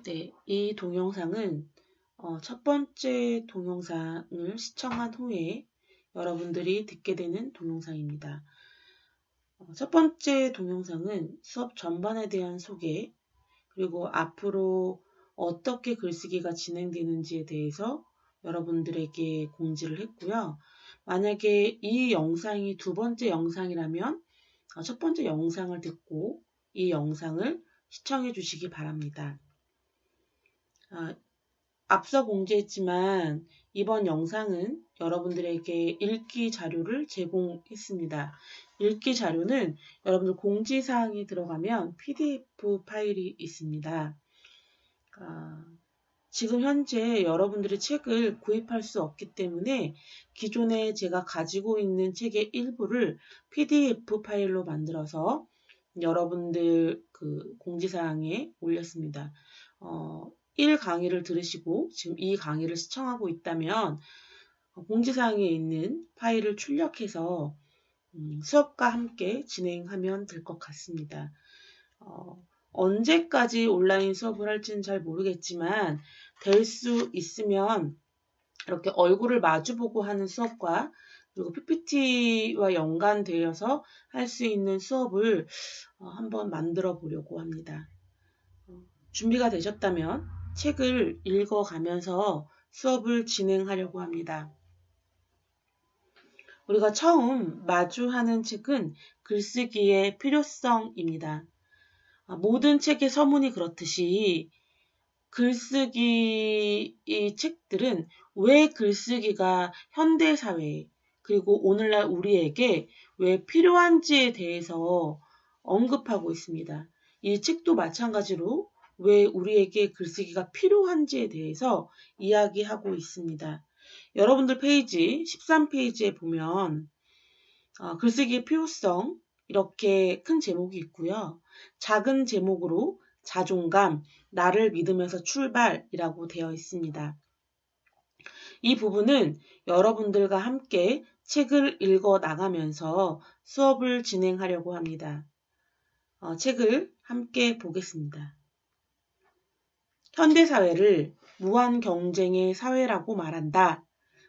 네, 이 동영상은 첫 번째 동영상을 시청한 후에 여러분들이 듣게 되는 동영상입니다. 첫 번째 동영상은 수업 전반에 대한 소개, 그리고 앞으로 어떻게 글쓰기가 진행되는지에 대해서 여러분들에게 공지를 했고요. 만약에 이 영상이 두 번째 영상이라면 첫 번째 영상을 듣고 이 영상을 시청해 주시기 바랍니다. 앞서 공지했지만 이번 영상은 여러분들에게 읽기 자료를 제공했습니다. 읽기 자료는 여러분들 공지사항이 들어가면 PDF 파일이 있습니다. 지금 현재 여러분들이 책을 구입할 수 없기 때문에 기존에 제가 가지고 있는 책의 일부를 PDF 파일로 만들어서 여러분들 그 공지사항에 올렸습니다. 1 강의를 들으시고 지금 이 강의를 시청하고 있다면 공지사항에 있는 파일을 출력해서 수업과 함께 진행하면 될 것 같습니다. 언제까지 온라인 수업을 할지는 잘 모르겠지만 될 수 있으면 이렇게 얼굴을 마주보고 하는 수업과 그리고 PPT와 연관되어서 할 수 있는 수업을 한번 만들어 보려고 합니다. 준비가 되셨다면 책을 읽어가면서 수업을 진행하려고 합니다. 우리가 처음 마주하는 책은 글쓰기의 필요성입니다. 모든 책의 서문이 그렇듯이 글쓰기 이 책들은 왜 글쓰기가 현대사회 그리고 오늘날 우리에게 왜 필요한지에 대해서 언급하고 있습니다. 이 책도 마찬가지로 왜 우리에게 글쓰기가 필요한지에 대해서 이야기하고 있습니다. 여러분들 페이지 13페이지에 보면 글쓰기의 필요성 이렇게 큰 제목이 있고요. 작은 제목으로 자존감, 나를 믿으면서 출발이라고 되어 있습니다. 이 부분은 여러분들과 함께 책을 읽어 나가면서 수업을 진행하려고 합니다. 책을 함께 보겠습니다. 현대사회를 무한 경쟁의 사회라고 말한다.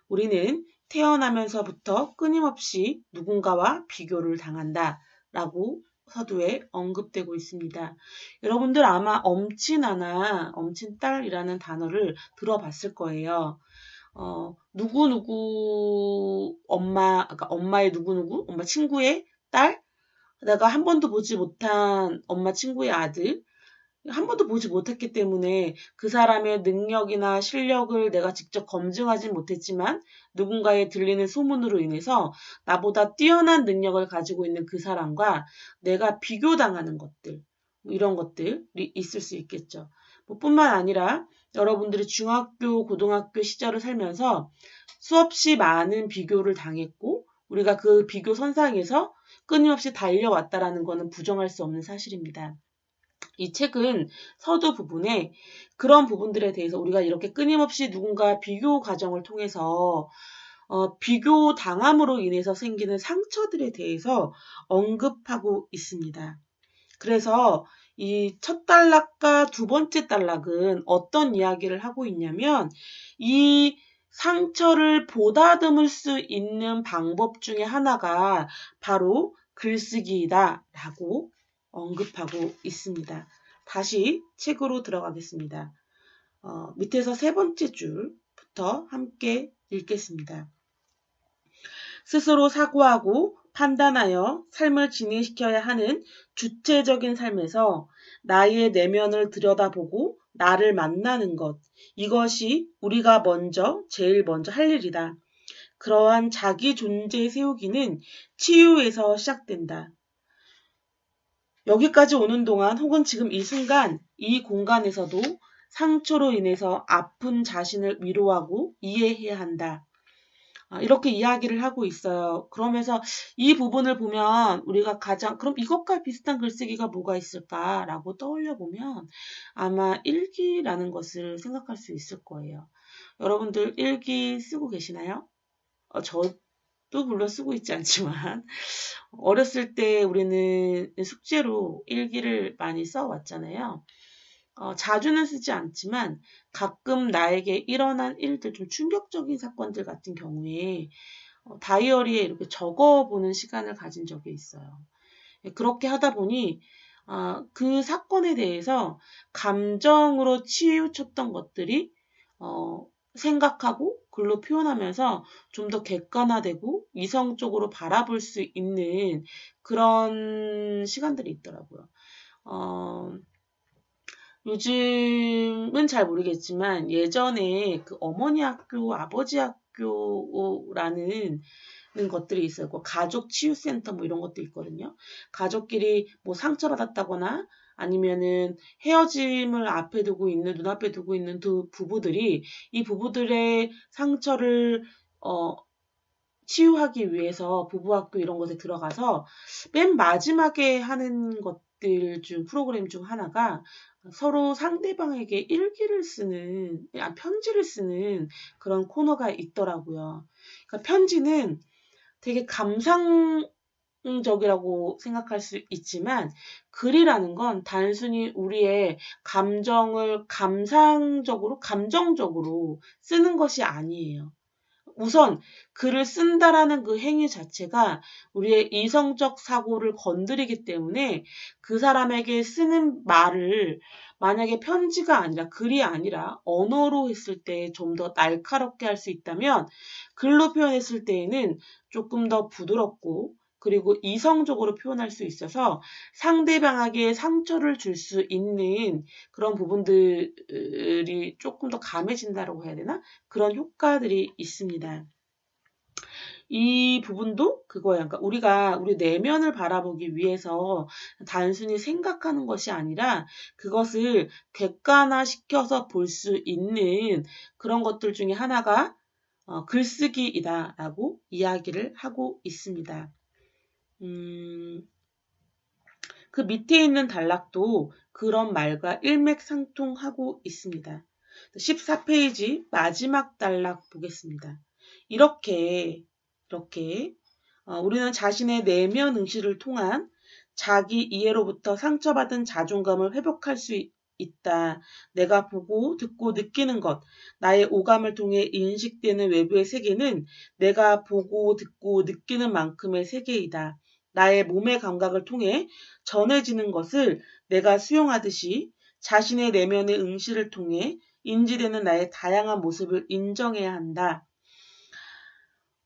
우리는 태어나면서부터 끊임없이 누군가와 비교를 당한다. 라고 서두에 언급되고 있습니다. 여러분들 아마 엄친아나 엄친딸이라는 단어를 들어봤을 거예요. 누구누구 엄마, 그러니까 엄마의 누구누구, 엄마 친구의 딸, 내가 한 번도 보지 못한 엄마 친구의 아들, 한 번도 보지 못했기 때문에 그 사람의 능력이나 실력을 내가 직접 검증하진 못했지만 누군가의 들리는 소문으로 인해서 나보다 뛰어난 능력을 가지고 있는 그 사람과 내가 비교당하는 것들, 이런 것들이 있을 수 있겠죠. 뿐만 아니라 여러분들이 중학교, 고등학교 시절을 살면서 수없이 많은 비교를 당했고 우리가 그 비교 선상에서 끊임없이 달려왔다라는 것은 부정할 수 없는 사실입니다. 이 책은 서두 부분에 그런 부분들에 대해서 우리가 이렇게 끊임없이 누군가 비교 과정을 통해서 비교 당함으로 인해서 생기는 상처들에 대해서 언급하고 있습니다. 그래서 이 첫 단락과 두 번째 단락은 어떤 이야기를 하고 있냐면 이 상처를 보다듬을 수 있는 방법 중에 하나가 바로 글쓰기이다라고 언급하고 있습니다. 다시 책으로 들어가겠습니다. 밑에서 세 번째 줄부터 함께 읽겠습니다. 스스로 사고하고 판단하여 삶을 진행시켜야 하는 주체적인 삶에서 나의 내면을 들여다보고 나를 만나는 것, 이것이 우리가 제일 먼저 할 일이다. 그러한 자기 존재 세우기는 치유에서 시작된다. 여기까지 오는 동안 혹은 지금 이 순간 이 공간에서도 상처로 인해서 아픈 자신을 위로하고 이해해야 한다. 이렇게 이야기를 하고 있어요. 그러면서 이 부분을 보면 우리가 그럼 이것과 비슷한 글쓰기가 뭐가 있을까라고 떠올려 보면 아마 일기라는 것을 생각할 수 있을 거예요. 여러분들 일기 쓰고 계시나요? 저도 물론 쓰고 있지 않지만 어렸을 때 우리는 숙제로 일기를 많이 써왔잖아요. 자주는 쓰지 않지만 가끔 나에게 일어난 일들, 좀 충격적인 사건들 같은 경우에 다이어리에 이렇게 적어보는 시간을 가진 적이 있어요. 그렇게 하다 보니 그 사건에 대해서 감정으로 치우쳤던 것들이 생각하고 글로 표현하면서 좀 더 객관화되고 이성적으로 바라볼 수 있는 그런 시간들이 있더라고요. 요즘은 잘 모르겠지만 예전에 그 어머니 학교, 아버지 학교라는 것들이 있어요. 가족 치유센터 뭐 이런 것도 있거든요. 가족끼리 뭐 상처받았다거나 아니면은 헤어짐을 앞에 두고 있는, 눈앞에 두고 있는 두 부부들이 이 부부들의 상처를 치유하기 위해서 부부학교 이런 곳에 들어가서 맨 마지막에 하는 것들 중 프로그램 중 하나가 서로 상대방에게 일기를 쓰는, 편지를 쓰는 그런 코너가 있더라고요. 그러니까 편지는 되게 감상적이라고 생각할 수 있지만 글이라는 건 단순히 우리의 감정을 감정적으로 쓰는 것이 아니에요. 우선 글을 쓴다라는 그 행위 자체가 우리의 이성적 사고를 건드리기 때문에 그 사람에게 쓰는 말을 만약에 편지가 아니라 글이 아니라 언어로 했을 때 좀 더 날카롭게 할 수 있다면 글로 표현했을 때에는 조금 더 부드럽고 그리고 이성적으로 표현할 수 있어서 상대방에게 상처를 줄 수 있는 그런 부분들이 조금 더 감해진다고 해야 되나? 그런 효과들이 있습니다. 이 부분도 그거예요. 그러니까 우리가 우리 내면을 바라보기 위해서 단순히 생각하는 것이 아니라 그것을 객관화시켜서 볼 수 있는 그런 것들 중에 하나가 글쓰기이다라고 이야기를 하고 있습니다. 그 밑에 있는 단락도 그런 말과 일맥상통하고 있습니다. 14페이지 마지막 단락 보겠습니다. 이렇게 우리는 자신의 내면 응시를 통한 자기 이해로부터 상처받은 자존감을 회복할 수 있다. 내가 보고 듣고 느끼는 것, 나의 오감을 통해 인식되는 외부의 세계는 내가 보고 듣고 느끼는 만큼의 세계이다. 나의 몸의 감각을 통해 전해지는 것을 내가 수용하듯이 자신의 내면의 응시를 통해 인지되는 나의 다양한 모습을 인정해야 한다.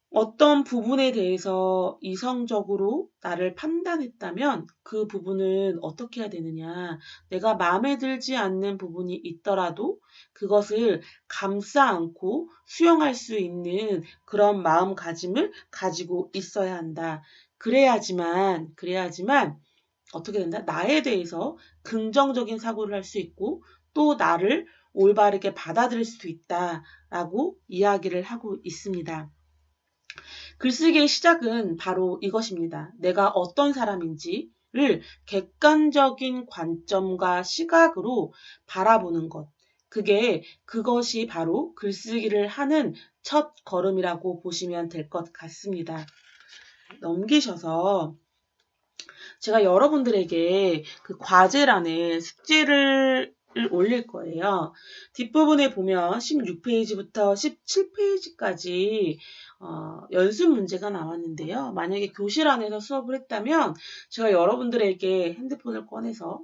어떤 부분에 대해서 이성적으로 나를 판단했다면 그 부분은 어떻게 해야 되느냐. 내가 마음에 들지 않는 부분이 있더라도 그것을 감싸 안고 수용할 수 있는 그런 마음가짐을 가지고 있어야 한다. 그래야지만 어떻게 된다? 나에 대해서 긍정적인 사고를 할 수 있고 또 나를 올바르게 받아들일 수 있다라고 이야기를 하고 있습니다. 글쓰기의 시작은 바로 이것입니다. 내가 어떤 사람인지를 객관적인 관점과 시각으로 바라보는 것. 그것이 바로 글쓰기를 하는 첫 걸음이라고 보시면 될 것 같습니다. 넘기셔서 제가 여러분들에게 그 과제란에 숙제를 올릴 거예요. 뒷부분에 보면 16페이지부터 17페이지까지 연습 문제가 나왔는데요. 만약에 교실 안에서 수업을 했다면 제가 여러분들에게 핸드폰을 꺼내서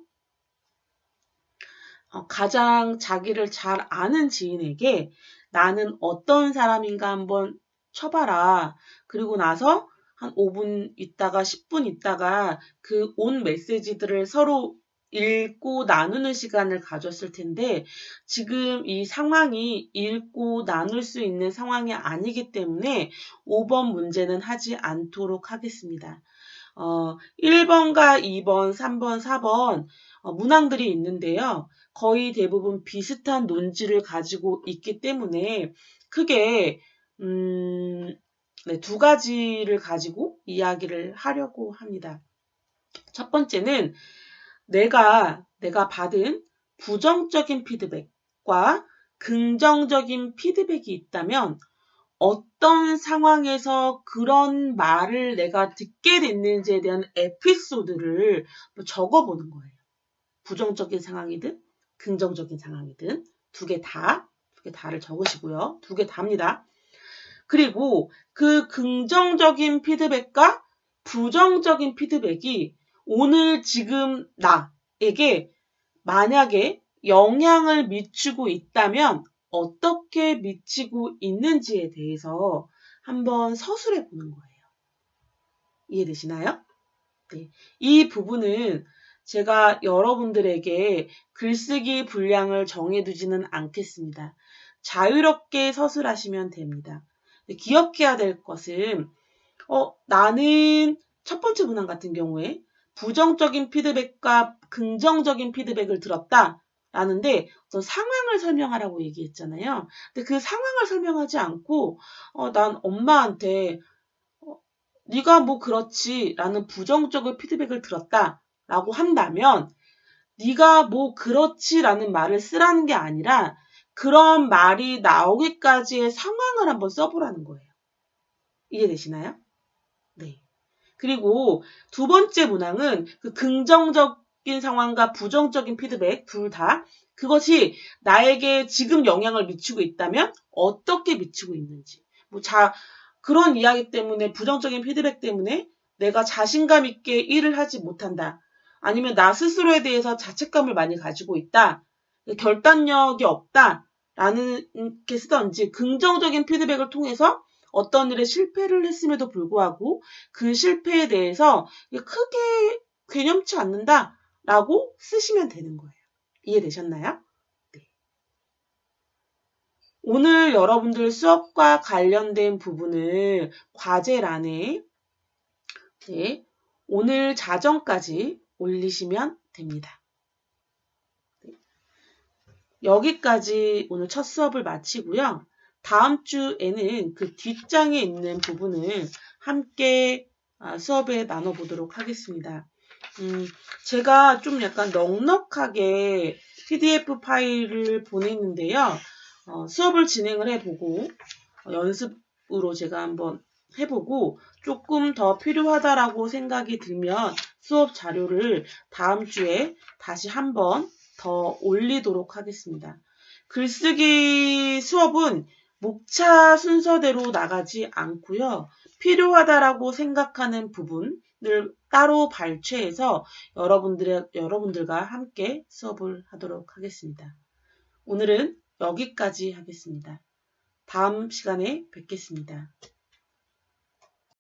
가장 자기를 잘 아는 지인에게 나는 어떤 사람인가 한번 쳐봐라. 그리고 나서 한 5분 있다가 10분 있다가 그 온 메시지들을 서로 읽고 나누는 시간을 가졌을 텐데 지금 이 상황이 읽고 나눌 수 있는 상황이 아니기 때문에 5번 문제는 하지 않도록 하겠습니다. 1번과 2번, 3번, 4번 문항들이 있는데요. 거의 대부분 비슷한 논지를 가지고 있기 때문에 크게 두 가지를 가지고 이야기를 하려고 합니다. 첫 번째는 내가 받은 부정적인 피드백과 긍정적인 피드백이 있다면 어떤 상황에서 그런 말을 내가 듣게 됐는지에 대한 에피소드를 적어보는 거예요. 부정적인 상황이든 긍정적인 상황이든 두 개 다를 적으시고요. 두 개 다입니다. 그리고 그 긍정적인 피드백과 부정적인 피드백이 오늘 지금 나에게 만약에 영향을 미치고 있다면 어떻게 미치고 있는지에 대해서 한번 서술해 보는 거예요. 이해되시나요? 네. 이 부분은 제가 여러분들에게 글쓰기 분량을 정해두지는 않겠습니다. 자유롭게 서술하시면 됩니다. 기억해야 될 것은 나는 첫 번째 문항 같은 경우에 부정적인 피드백과 긍정적인 피드백을 들었다. 라는데 어떤 상황을 설명하라고 얘기했잖아요. 근데 그 상황을 설명하지 않고 난 엄마한테 네가 뭐 그렇지 라는 부정적인 피드백을 들었다 라고 한다면 네가 뭐 그렇지 라는 말을 쓰라는 게 아니라 그런 말이 나오기까지의 상황을 한번 써보라는 거예요. 이해되시나요? 네. 그리고 두 번째 문항은 그 긍정적인 상황과 부정적인 피드백 둘 다 그것이 나에게 지금 영향을 미치고 있다면 어떻게 미치고 있는지 그런 이야기 때문에 부정적인 피드백 때문에 내가 자신감 있게 일을 하지 못한다. 아니면 나 스스로에 대해서 자책감을 많이 가지고 있다. 결단력이 없다. 라는 게 쓰던지 긍정적인 피드백을 통해서 어떤 일에 실패를 했음에도 불구하고 그 실패에 대해서 크게 괴념치 않는다라고 쓰시면 되는 거예요. 이해되셨나요? 네. 오늘 여러분들 수업과 관련된 부분을 과제란에 네, 오늘 자정까지 올리시면 됩니다. 네. 여기까지 오늘 첫 수업을 마치고요. 다음 주에는 그 뒷장에 있는 부분을 함께 수업에 나눠보도록 하겠습니다. 제가 좀 약간 넉넉하게 PDF 파일을 보냈는데요. 수업을 진행을 해보고 연습으로 제가 한번 해보고 조금 더 필요하다라고 생각이 들면 수업 자료를 다음 주에 다시 한번 더 올리도록 하겠습니다. 글쓰기 수업은 목차 순서대로 나가지 않고요. 필요하다라고 생각하는 부분을 따로 발췌해서 여러분들과 함께 수업을 하도록 하겠습니다. 오늘은 여기까지 하겠습니다. 다음 시간에 뵙겠습니다.